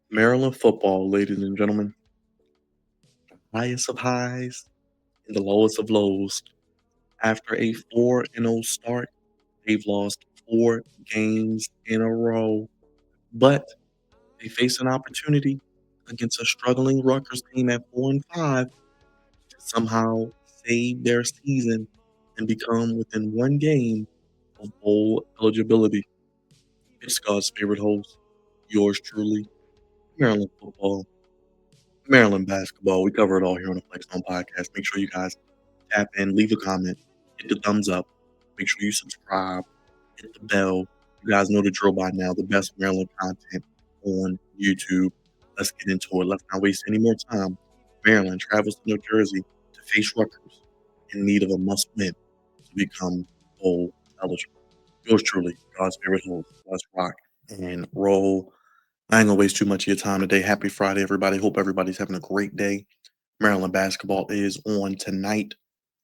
Maryland football, ladies and gentlemen, highest of highs and the lowest of lows. After a 4-0 start, they've lost 4 games in a row, but they face an opportunity against a struggling Rutgers team at 4-5 to somehow save their season and become within 1 game of bowl eligibility. It's God's favorite host, yours truly, Maryland football, Maryland basketball. We cover it all here on the Flex On podcast. Make sure you guys tap in, leave a comment, hit the thumbs up. Make sure you subscribe, hit the bell. You guys know the drill by now. The best Maryland content on YouTube. Let's get into it. Let's not waste any more time. Maryland travels to New Jersey to face Rutgers in need of a must win to become bowl eligible. Yours truly, God's favorite host. Let's rock and roll. I ain't gonna waste too much of your time today. Happy Friday, everybody. Hope everybody's having a great day. Maryland basketball is on tonight.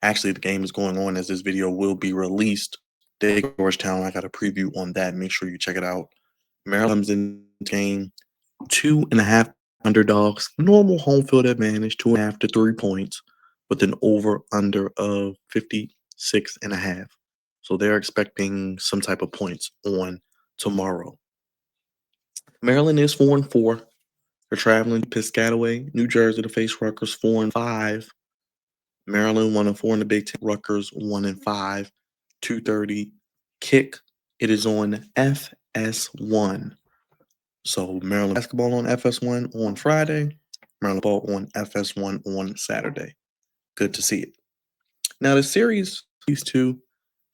Actually, the game is going on as this video will be released. Day Georgetown, I got a preview on that. Make sure you check it out. Maryland's in the game, 2.5 underdogs, normal home field advantage, 2.5 to 3 points, with an over under of 56.5. So they're expecting some type of points on tomorrow. Maryland is 4-4. They're traveling to Piscataway, New Jersey to face Rutgers 4-5. Maryland 1-4 in the Big Ten. Rutgers 1-5. 2:30 kick. It is on FS1. So Maryland basketball on FS1 on Friday. Maryland ball on FS1 on Saturday. Good to see it. Now the series, these two,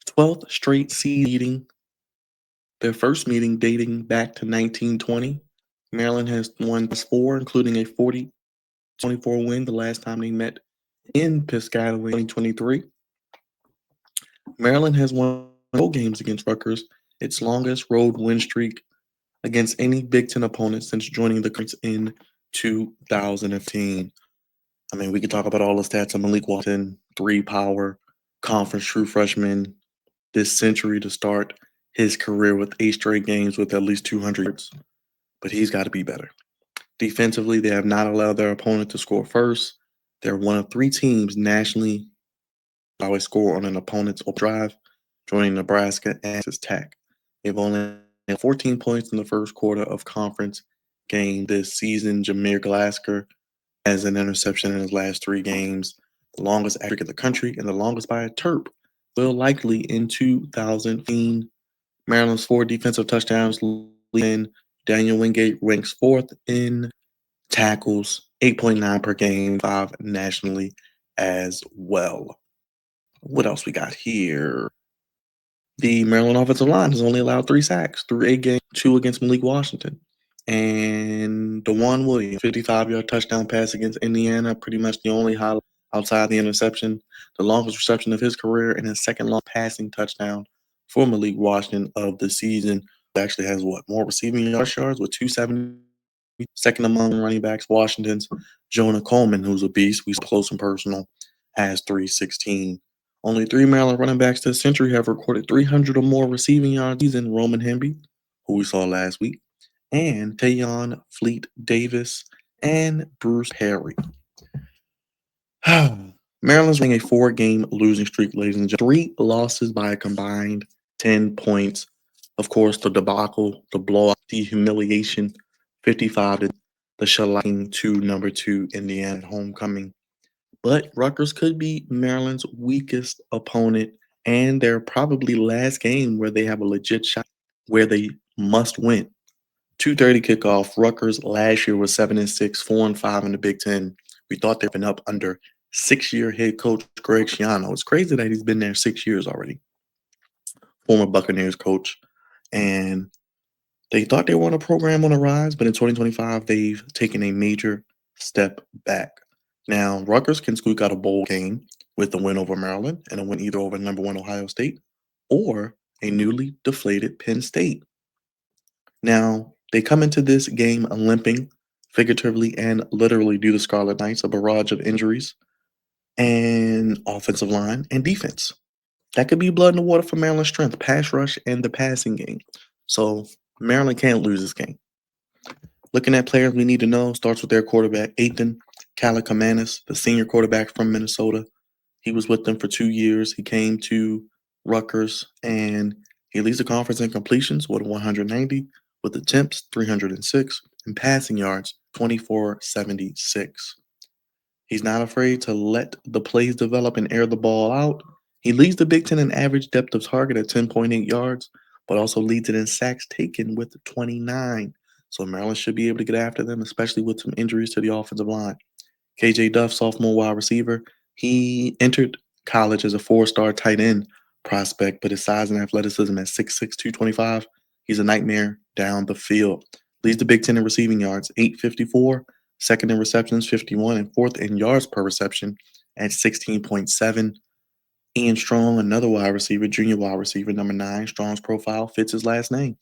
12th straight seed meeting. Their first meeting dating back to 1920. Maryland has won 4, including a 40-24 win the last time they met in Piscataway 2023. Maryland has won road games against Rutgers, its longest road win streak against any Big Ten opponent since joining the conference in 2015. I mean, we could talk about all the stats of Malik Walton, 3-power conference true freshman this century to start his career with 8 straight games with at least 200 yards. But he's got to be better. Defensively, they have not allowed their opponent to score first. They're one of 3 teams nationally to always score on an opponent's drive, joining Nebraska and Texas Tech. They've only had 14 points in the first quarter of conference game this season. Jameer Glasker has an interception in his last 3 games, the longest streak in the country and the longest by a Terp. Will likely in 2015. Maryland's 4 defensive touchdowns lead. Daniel Wingate ranks 4th in tackles, 8.9 per game, 5 nationally as well. What else we got here? The Maryland offensive line has only allowed 3 sacks through 8 games, 2 against Malik Washington. And DeJuan Williams, 55-yard touchdown pass against Indiana, pretty much the only highlight outside the interception, the longest reception of his career, and his second long passing touchdown for Malik Washington of the season. He actually has more receiving yards with 270. Second among running backs, Washington's Jonah Coleman, who's a beast. We close and personal, has 316. Only 3 Maryland running backs this century have recorded 300 or more receiving yards than Roman Hemby, who we saw last week, and Tayon Fleet Davis and Bruce Perry. Maryland's running a 4-game losing streak, ladies and gentlemen. 3 losses by a combined 10 points. Of course, the debacle, the blowout, the humiliation, 55 to the shellacking to number 2 Indiana homecoming. But Rutgers could be Maryland's weakest opponent and their probably last game where they have a legit shot where they must win. 2:30 kickoff. Rutgers last year was 7-6, 4-5 in the Big Ten. We thought they'd been up under 6-year head coach Greg Schiano. It's crazy that he's been there 6 years already. Former Buccaneers coach. And they thought they were on a program on a rise, but in 2025, they've taken a major step back. Now, Rutgers can squeak out a bowl game with a win over Maryland and a win either over number 1 Ohio State or a newly deflated Penn State. Now, they come into this game limping, figuratively and literally, due to Scarlet Knights, a barrage of injuries, and offensive line and defense. That could be blood in the water for Maryland's strength, pass rush and the passing game. So Maryland can't lose this game. Looking at players we need to know starts with their quarterback, Ethan Kalakamanis, the senior quarterback from Minnesota. He was with them for 2 years. He came to Rutgers and he leads the conference in completions with 190, with attempts 306, and passing yards 2476. He's not afraid to let the plays develop and air the ball out. He leads the Big Ten in average depth of target at 10.8 yards, but also leads it in sacks taken with 29. So Maryland should be able to get after them, especially with some injuries to the offensive line. KJ Duff, sophomore wide receiver, he entered college as a four-star tight end prospect, but his size and athleticism at 6'6", 225, he's a nightmare down the field. Leads the Big Ten in receiving yards, 854, second in receptions, 51, and fourth in yards per reception at 16.7. Ian Strong, another wide receiver, junior wide receiver, number 9. Strong's profile fits his last name.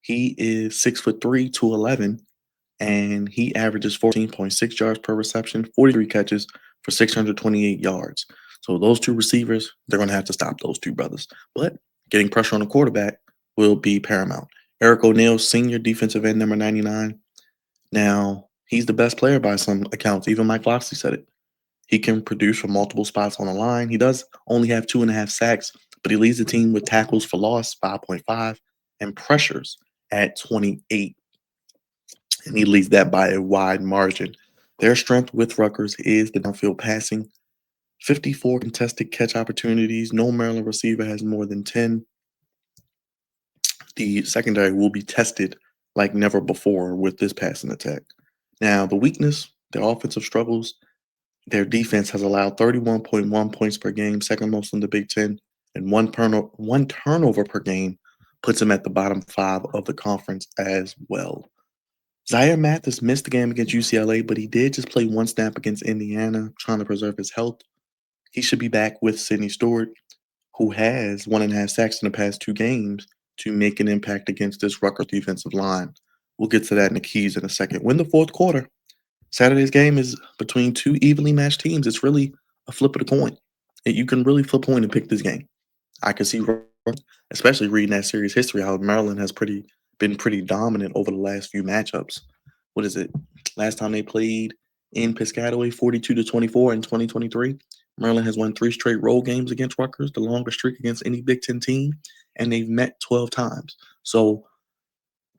He is 6'3", 211, and he averages 14.6 yards per reception, 43 catches for 628 yards. So those two receivers, they're going to have to stop those two brothers. But getting pressure on the quarterback will be paramount. Eric O'Neal, senior defensive end, number 99. Now, he's the best player by some accounts. Even Mike Locksley said it. He can produce from multiple spots on the line. He does only have 2.5 sacks, but he leads the team with tackles for loss, 5.5, and pressures at 28. And he leads that by a wide margin. Their strength with Rutgers is the downfield passing. 54 contested catch opportunities. No Maryland receiver has more than 10. The secondary will be tested like never before with this passing attack. Now, the weakness, their offensive struggles, their defense has allowed 31.1 points per game, second most in the Big Ten, and one turnover per game puts them at the bottom 5 of the conference as well. Zaire Mathis missed the game against UCLA, but he did just play one snap against Indiana, trying to preserve his health. He should be back with Sidney Stewart, who has 1.5 sacks in the past 2 games, to make an impact against this Rutgers defensive line. We'll get to that in the keys in a second. Win the fourth quarter. Saturday's game is between two evenly matched teams. It's really a flip of the coin. You can really flip a coin and pick this game. I can see, especially reading that series history, how Maryland has been pretty dominant over the last few matchups. What is it? Last time they played in Piscataway, 42-24 in 2023. Maryland has won 3 straight road games against Rutgers, the longest streak against any Big Ten team, and they've met 12 times. So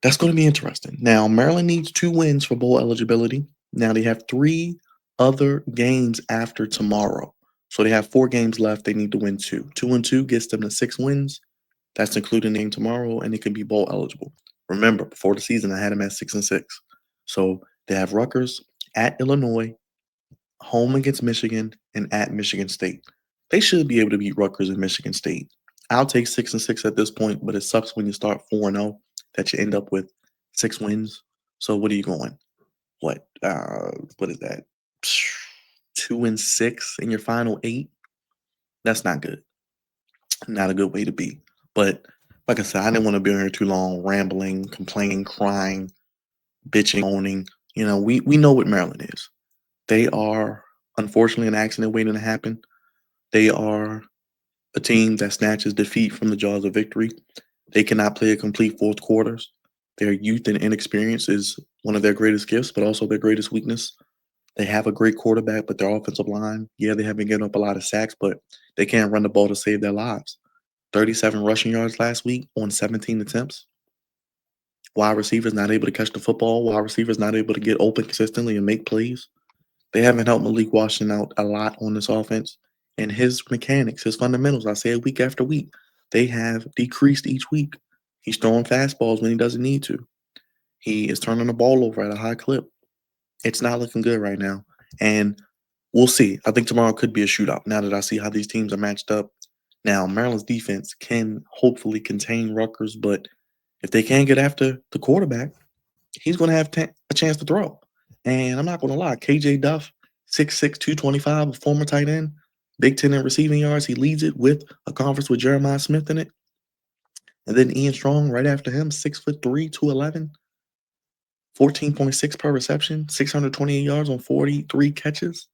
that's going to be interesting. Now, Maryland needs 2 wins for bowl eligibility. Now, they have 3 other games after tomorrow. So they have 4 games left. They need to win 2. 2-2 gets them to 6 wins. That's including the game tomorrow, and it can be bowl eligible. Remember, before the season, I had them at 6-6. So they have Rutgers at Illinois, home against Michigan, and at Michigan State. They should be able to beat Rutgers and Michigan State. I'll take 6-6 at this point, but it sucks when you start 4-0 that you end up with 6 wins. So what are you going? What is that? 2-6 in your final 8? That's not good. Not a good way to be. But like I said, I didn't want to be on here too long, rambling, complaining, crying, bitching, owning. We know what Maryland is. They are, unfortunately, an accident waiting to happen. They are a team that snatches defeat from the jaws of victory. They cannot play a complete fourth quarters. Their youth and inexperience is one of their greatest gifts, but also their greatest weakness. They have a great quarterback, but their offensive line, yeah, they have been getting up a lot of sacks, but they can't run the ball to save their lives. 37 rushing yards last week on 17 attempts. Wide receivers not able to catch the football. Wide receivers not able to get open consistently and make plays. They haven't helped Malik Washington out a lot on this offense. And his mechanics, his fundamentals, I say it week after week, they have decreased each week. He's throwing fastballs when he doesn't need to. He is turning the ball over at a high clip. It's not looking good right now. And we'll see. I think tomorrow could be a shootout now that I see how these teams are matched up. Now, Maryland's defense can hopefully contain Rutgers, but if they can't get after the quarterback, he's going to have a chance to throw. And I'm not going to lie, KJ Duff, 6'6", 225, a former tight end, Big Ten in receiving yards. He leads it with a conference with Jeremiah Smith in it. And then Ian Strong right after him, 6'3", 211, 14.6 per reception, 628 yards on 43 catches.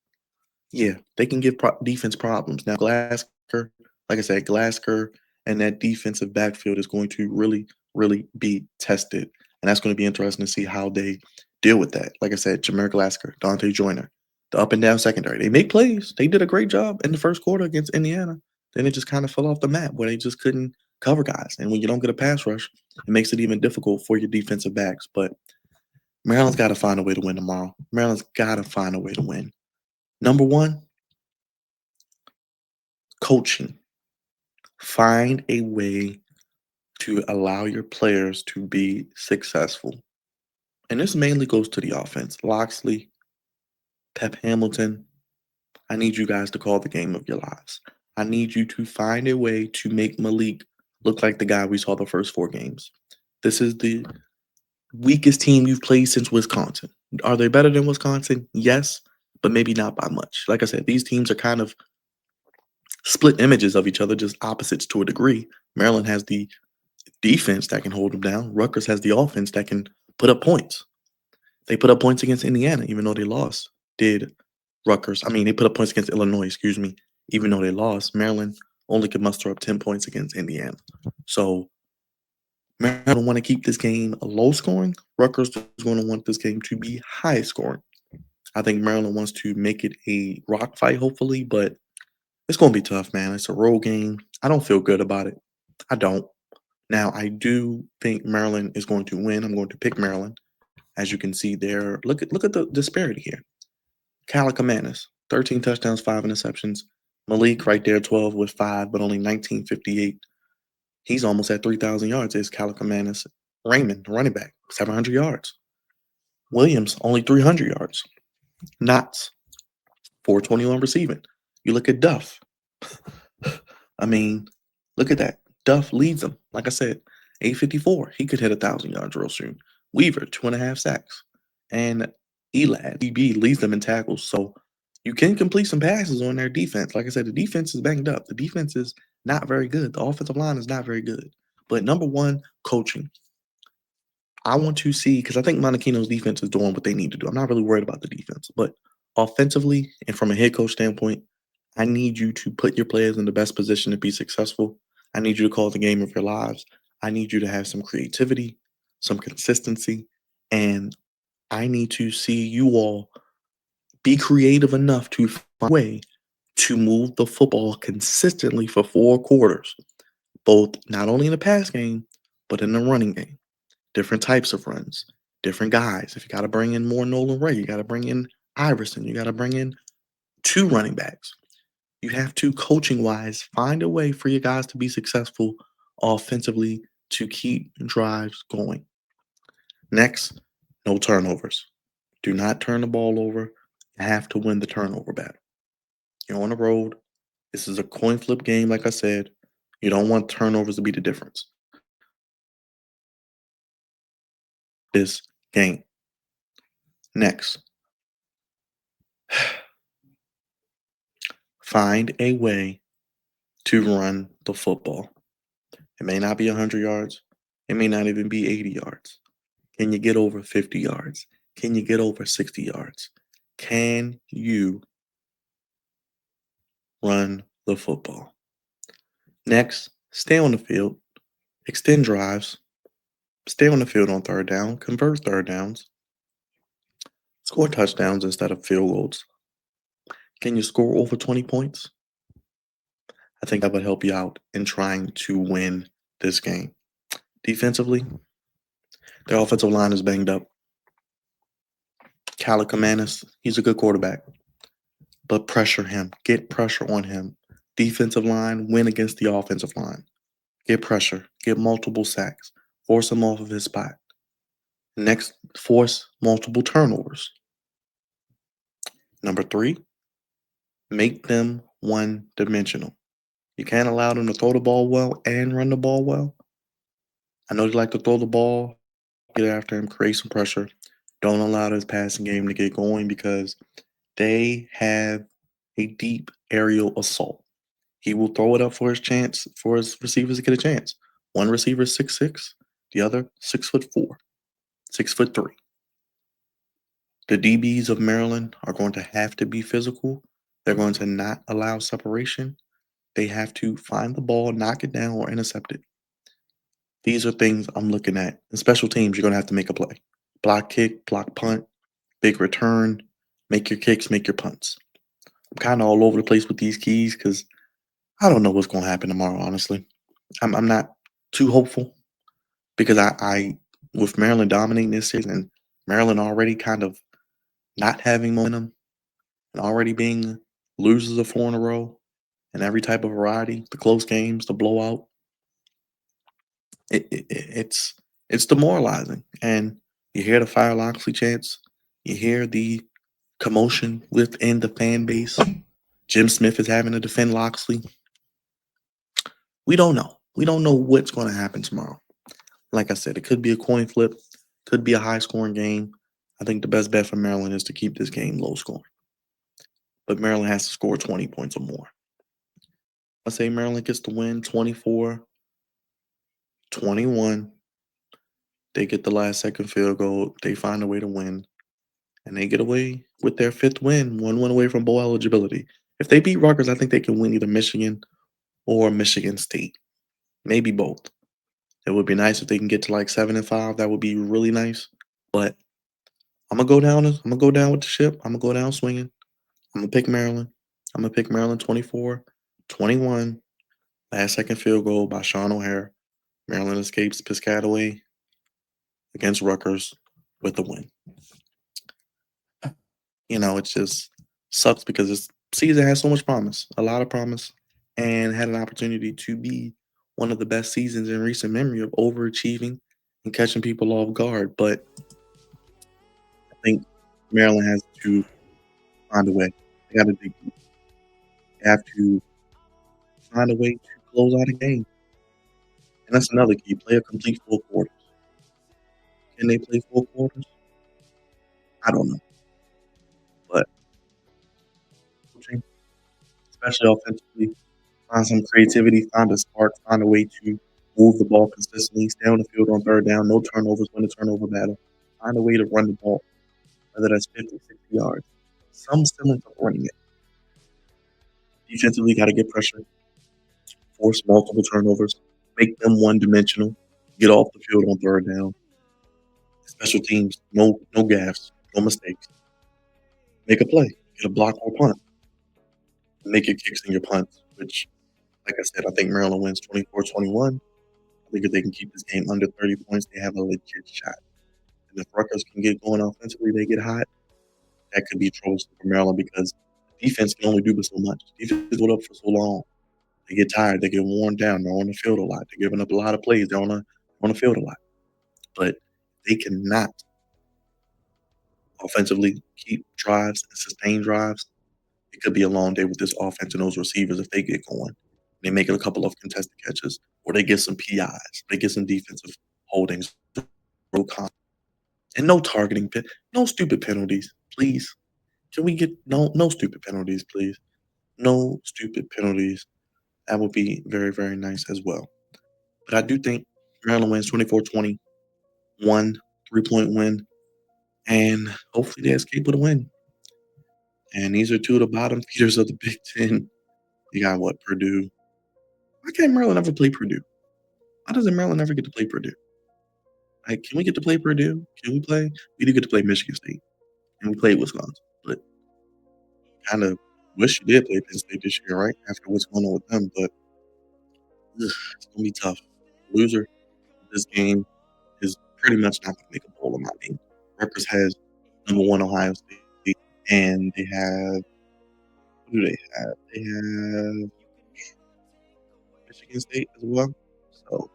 Yeah, they can give defense problems. Now, Glasker, like I said, Glasker and that defensive backfield is going to really, really be tested. And that's going to be interesting to see how they deal with that. Like I said, Jameer Glasgow, Dante Joyner, the up and down secondary. They make plays. They did a great job in the first quarter against Indiana. Then it just kind of fell off the map where they just couldn't cover guys. And when you don't get a pass rush, it makes it even difficult for your defensive backs. But Maryland's got to find a way to win tomorrow. Maryland's got to find a way to win. Number one, coaching. Find a way to allow your players to be successful. And this mainly goes to the offense. Loxley, Pep Hamilton, I need you guys to call the game of your lives. I need you to find a way to make Malik look like the guy we saw the first 4 games. This is the weakest team you've played since Wisconsin. Are they better than Wisconsin? Yes, but maybe not by much. Like I said, these teams are kind of split images of each other, just opposites to a degree. Maryland has the defense that can hold them down. Rutgers has the offense that can put up points. They put up points against Indiana, even though they lost. Did Rutgers? I mean, they put up points against Illinois, excuse me, even though they lost. Maryland only could muster up 10 points against Indiana. So Maryland want to keep this game low scoring. Rutgers is going to want this game to be high scoring. I think Maryland wants to make it a rock fight, hopefully, but it's going to be tough, man. It's a road game. I don't feel good about it. I don't. Now, I do think Maryland is going to win. I'm going to pick Maryland. As you can see there, look at the disparity here. Kalakamanis, 13 touchdowns, 5 interceptions. Malik right there, 12 with 5, but only 1958. He's almost at 3,000 yards. Is Kalakamanis. Raymond, running back, 700 yards. Williams, only 300 yards. Knots, 421 receiving. You look at Duff. I mean, look at that. Duff leads them. Like I said, 854. He could hit 1,000 yards real soon. Weaver, 2.5 sacks. And Elad, DB, leads them in tackles. So you can complete some passes on their defense. Like I said, the defense is banged up. The defense is not very good. The offensive line is not very good. But number one, coaching. I want to see, because I think Monachino's defense is doing what they need to do. I'm not really worried about the defense. But offensively and from a head coach standpoint, I need you to put your players in the best position to be successful. I need you to call the game of your lives. I need you to have some creativity, some consistency, and I need to see you all be creative enough to find a way to move the football consistently for 4 quarters, both not only in the pass game, but in the running game. Different types of runs, different guys. If you got to bring in more Nolan Ray, you got to bring in Iverson, you got to bring in 2 running backs. You have to, coaching wise, find a way for you guys to be successful offensively to keep drives going. Next, no turnovers. Do not turn the ball over. You have to win the turnover battle. You're on the road. This is a coin flip game, like I said. You don't want turnovers to be the difference. This game. Next, find a way to run the football. It may not be 100 yards. It may not even be 80 yards. Can you get over 50 yards? Can you get over 60 yards? Can you run the football? Next, stay on the field, extend drives, stay on the field on 3rd down, convert 3rd downs, score touchdowns instead of field goals. Can you score over 20 points? I think that would help you out in trying to win this game. Defensively, their offensive line is banged up. Kalakamanis, he's a good quarterback, but pressure him. Get pressure on him. Defensive line, win against the offensive line. Get pressure. Get multiple sacks. Force him off of his spot. Next, force multiple turnovers. Number 3, make them one-dimensional. You can't allow them to throw the ball well and run the ball well. I know they like to throw the ball, get after him, create some pressure. Don't allow this passing game to get going because they have a deep aerial assault. He will throw it up for his chance, for his receivers to get a chance. One receiver is 6'6", the other 6'4", 6'3". The DBs of Maryland are going to have to be physical. They're going to not allow separation. They have to find the ball, knock it down, or intercept it. These are things I'm looking at. In special teams, you're going to have to make a play. block kick, block punt, big return, make your kicks, make your punts. I'm kind of all over the place with these keys because I don't know what's going to happen tomorrow. Honestly, I'm not too hopeful because I with Maryland dominating this series and Maryland already kind of not having momentum and already being losers of four in a row and every type of variety, the close games, the blowout. It's demoralizing, and you hear the Fire Loxley chants, you hear the commotion within the fan base. Jim Smith is having to defend Loxley. We don't know. We don't know what's going to happen tomorrow. Like I said, it could be a coin flip, could be a high scoring game. I think the best bet for Maryland is to keep this game low scoring, but Maryland has to score 20 points or more. I say Maryland gets the win 24-21. They get the last second field goal. They find a way to win. And they get away with their fifth win, 1 win away from bowl eligibility. If they beat Rutgers, I think they can win either Michigan or Michigan State, maybe both. It would be nice if they can get to like 7-5. That would be really nice. But I'm gonna go down. I'm gonna go down with the ship. I'm gonna go down swinging. I'm gonna pick Maryland. I'm gonna pick Maryland 24-21. Last second field goal by Sean O'Hare. Maryland escapes Piscataway against Rutgers with the win. It just sucks because this season has so much promise, a lot of promise, and had an opportunity to be one of the best seasons in recent memory of overachieving and catching people off guard. But I think Maryland has to find a way. They got to dig deep. They have to find a way to close out a game. And that's another key. Play a complete four quarters. Can they play four quarters? I don't know. But coaching, especially offensively, find some creativity, find a spark, find a way to move the ball consistently, stay on the field on third down, no turnovers, win the turnover battle. Find a way to run the ball, whether that's 50, 60 yards. Some semblance of running it. Defensively, got to get pressure, force multiple turnovers, make them one dimensional, get off the field on third down. Special teams, no gaffes, no mistakes. Make a play, get a block or punt. Make your kicks and your punts, which, like I said, I think Maryland wins 24-21. I think if they can keep this game under 30 points, they have a legit shot. And if Rutgers can get going offensively, they get hot, that could be troublesome for Maryland because defense can only do but so much. Defense is up for so long. They get tired, they get worn down, they're on the field a lot, they're giving up a lot of plays, they're on the field a lot. But they cannot offensively keep drives and sustain drives. It could be a long day with this offense and those receivers if they get going. They make it a couple of contested catches, or they get some PIs, they get some defensive holdings, and no targeting, no stupid penalties, please. Can we get no stupid penalties, please? No stupid penalties. That would be very, very nice as well. But I do think Maryland wins 24-20, 3-point win, and hopefully they escape with a win. And these are two of the bottom feeders of the Big Ten. You got what, Purdue? Why can't Maryland ever play Purdue? Why doesn't Maryland ever get to play Purdue? Like, can we get to play Purdue? Can we play? We do get to play Michigan State, and we played Wisconsin. But kind of wish you did play Penn State this year, right? After what's going on with them, but it's gonna be tough. Loser of this game is pretty much not gonna make a bowl of my name. Rutgers has number one Ohio State, and they have who do they have? They have Michigan State as well. So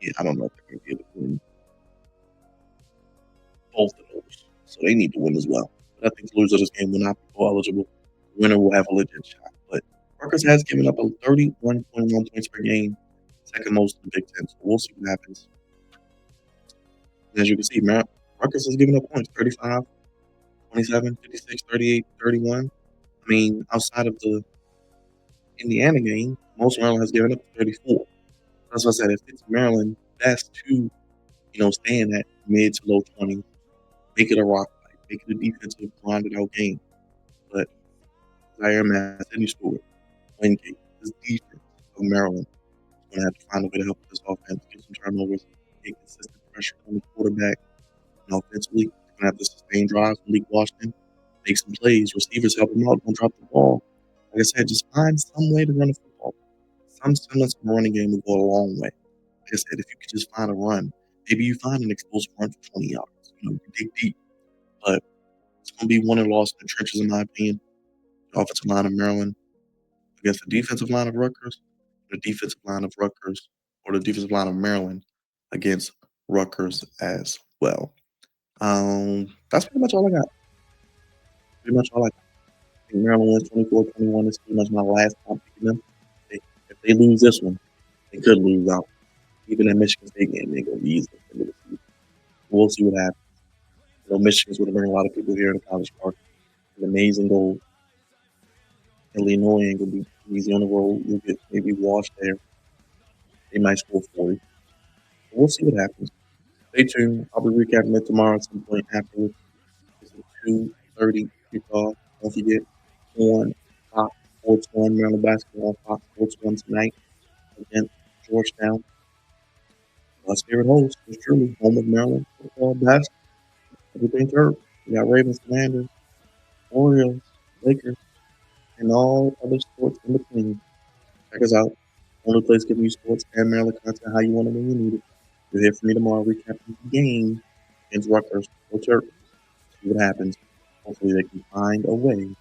yeah, I don't know if they're gonna be able to win both of those. So they need to win as well. But I think the loser of this game will not be bowl eligible. The winner will have a legit shot. But Rutgers has given up a 31.1 points per game, second most in the Big Ten. So we'll see what happens. And as you can see, Rutgers has given up points 35, 27, 56, 38, 31. I mean, outside of the Indiana game, most Maryland has given up 34. That's what I said. If it's Maryland, best to, stay in that mid to low 20s, make it a rock fight, make it a defensive, grinded out game. But as I am at Sydney Stewart, Wingate, this defense of Maryland is going to have to find a way to help this offense get some turnovers, get consistent pressure on the quarterback, Offensively, they're gonna have to sustain drives from Lee Washington, make some plays, receivers help them out, don't drop the ball. Like I said, just find some way to run the football. Some semblance of a running game will go a long way. Like I said, if you could just find a run, maybe you find an explosive run for 20 yards. You dig deep, but it's gonna be won and lost in the trenches, in my opinion. The offensive line of Maryland against the defensive line of Rutgers, the defensive line of Rutgers, or the defensive line of Maryland against Rutgers as well. That's pretty much all I got. Pretty much all I got. I think Maryland wins 24-21. It's pretty much my last time picking them. If they lose this one, they could lose out. Even in Michigan State game, they're going to be easy at the end of the season. We'll see what happens. Michigan's going to bring a lot of people here to College Park. An amazing goal. Illinois ain't going to be easy on the road. You'll get maybe washed there. They might score 40. But we'll see what happens. Stay tuned. I'll be recapping it tomorrow at some point afterwards. It's a 2:30 kickoff. Don't forget on Fox Sports 1, Maryland basketball on Fox Sports 1 tonight against Georgetown. My favorite host is truly home of Maryland football, basketball, everything Terps. We got Ravens, Commanders, Orioles, Lakers, and all other sports in between. Check us out. Only place giving you sports and Maryland content how you want it when you need it. You'll hear from me tomorrow recapping the game against Rutgers or Terps. See what happens. Hopefully they can find a way